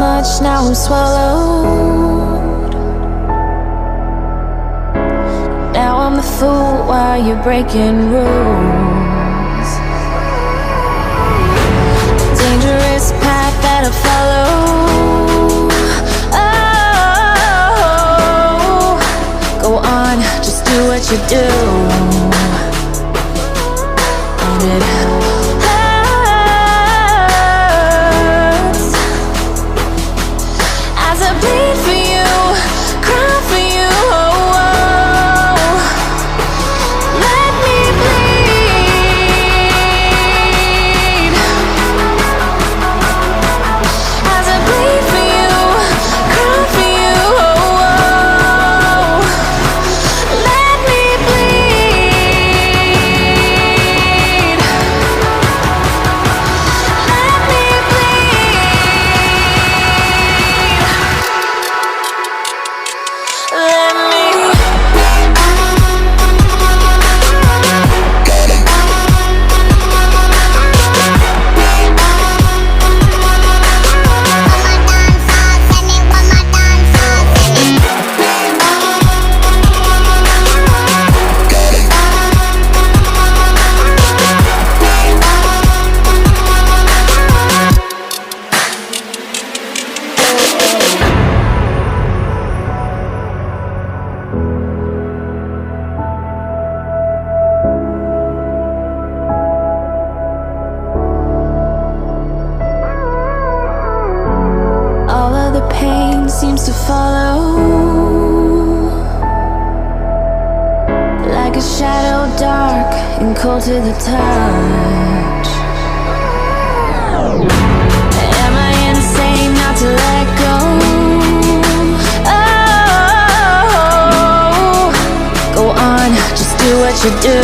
much, now I'm swallowed. Now I'm the fool while you're breaking rules. Dangerous path that I follow. Oh, go on, just do what you do. And it hurts as I bleed for you, cry for you. Oh, oh. Let me bleed as I bleed for you, cry for you. Oh, oh. Let me bleed. Let me bleed. Let me. All of the pain seems to follow, like a shadow dark and cold to the touch. Am I insane not to let go? Oh, go on, just do what you do.